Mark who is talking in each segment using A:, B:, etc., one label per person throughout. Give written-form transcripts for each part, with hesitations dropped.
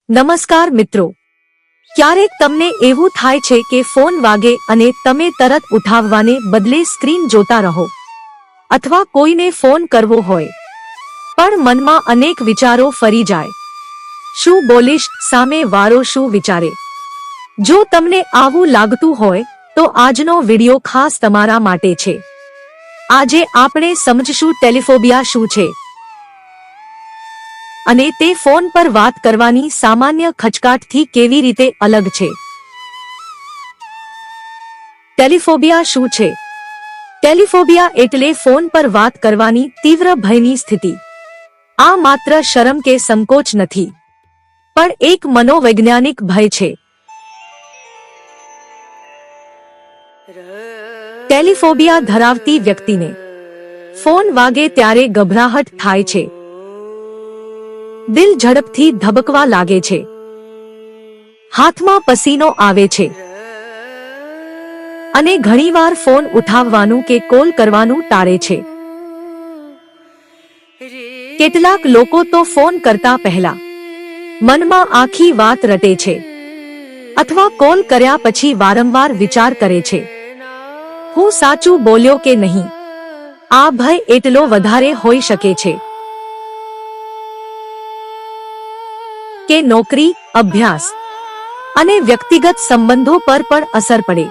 A: નમસ્કાર મિત્રો, ક્યારેક તમને એવું થાય છે કે ફોન વાગે અને તમે તરત ઉઠાવવાને બદલે સ્ક્રીન જોતા રહો, અથવા કોઈને ફોન કરવો હોય પણ મનમાં અનેક વિચારો ફરી જાય. શું બોલીશ, સામે વાળો શું વિચારે? જો તમને આવું લાગતું હોય તો આજનો વિડિયો ખાસ તમારા માટે છે. આજે આપણે સમજશું ટેલિફોબિયા શું છે અને તે ફોન પર વાત કરવાની સામાન્ય ખચકાટથી કેવી રીતે અલગ છે. ટેલિફોબિયા શું છે? ટેલિફોબિયા એટલે ફોન પર વાત કરવાની તીવ્ર ભયની સ્થિતિ. આ માત્ર શરમ કે સંકોચ નથી, પણ એક મનોવૈજ્ઞાનિક ભય છે. ટેલિફોબિયા ધરાવતી વ્યક્તિને ફોન વાગે ત્યારે ગભરાહટ થાય છે, દિલ ઝડપથી ધબકવા લાગે છે, હાથમાં પસીનો આવે છે અને ઘણીવાર ફોન ઉઠાવવાનું કે કોલ કરવાનું ટાળે છે. કેટલાક લોકો તો ફોન કરતા પહેલા મનમાં આખી વાત રટે છે અથવા કોલ કર્યા પછી વારંવાર વિચાર કરે છે, હું સાચું બોલ્યો કે નહીં. આ ભય એટલો વધારે હોઈ શકે છે કે નોકરી, અભ્યાસ અને વ્યક્તિગત સંબંધો પર પણ અસર પડે.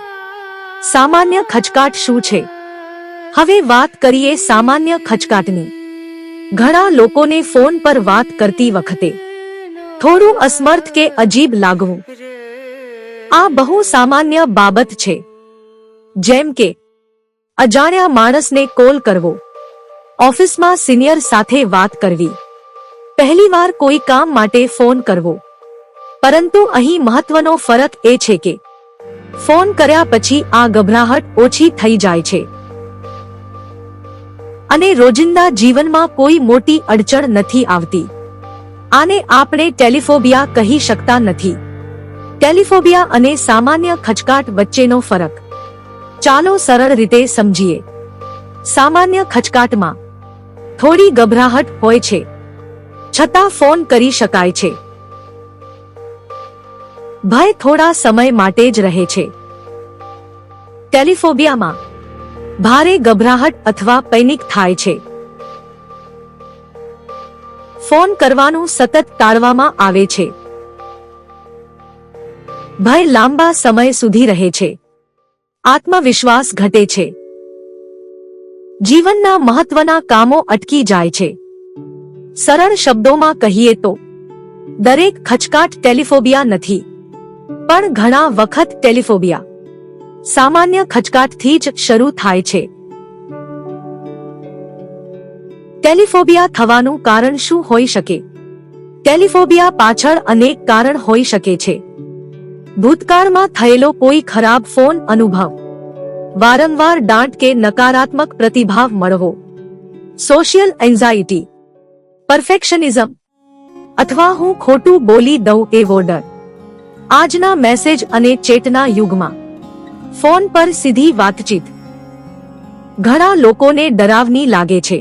A: સામાન્ય ખચકાટ શું છે? હવે વાત કરીએ સામાન્ય ખચકાટની. ઘણા લોકોને ફોન પર વાત કરતી વખતે થોડું અસમર્થ કે અજીબ લાગવું. આ બહુ સામાન્ય બાબત છે. જેમ કે અજાણ્યા માણસને કોલ કરવો, ઓફિસમાં સિનિયર સાથે વાત કરવી, પહેલીવાર કોઈ કામ માટે ફોન કરવો. પરંતુ અહીં મહત્વનો ફરક એ છે કે ફોન કર્યા પછી આ ગભરાહટ ઓછી થઈ જાય છે અને રોજિંદા જીવનમાં કોઈ મોટી અડચણ નથી આવતી. આને આપણે ટેલિફોબિયા કહી શકતા નથી. ટેલિફોબિયા અને સામાન્ય ખચકાટ વચ્ચેનો ફરક ચાલો સરળ રીતે સમજીએ. સામાન્ય ખચકાટમાં થોડી ગભરાહટ હોય છે, છતાં ફોન કરી શકાય છે. ભય થોડા સમય માટે જ રહે છે. ટેલિફોબિયામાં ભારે ગભરાહટ અથવા પેનિક થાય છે. ફોન કરવાનું સતત ટાળવામાં આવે છે. ભય લાંબા સમય સુધી રહે છે. આત્મવિશ્વાસ ઘટે છે. જીવનના મહત્વના કામો અટકી જાય છે. સરળ શબ્દોમાં કહીએ તો દરેક ખચકાટ ટેલિફોબિયા નથી, પણ ઘણા વખત ટેલિફોબિયા સામાન્ય ખચકાટથી જ શરૂ થાય છે. ટેલિફોબિયા થવાનું કારણ શું હોઈ શકે? ટેલિફોબિયા પાછળ અનેક કારણ હોઈ શકે છે. ભૂતકાળમાં થયેલો કોઈ ખરાબ ફોન અનુભવ, વારંવાર દાંટ કે નકારાત્મક પ્રતિભાવ મળવો, સોશિયલ એન્ઝાઇટી, પરફેક્શનિઝમ અથવા હું ખોટું બોલી દઉં એવો ડર. આજના મેસેજ અને ચેટના યુગમાં ફોન પર સીધી વાતચીત ઘણા લોકોને ડરાવની લાગે છે.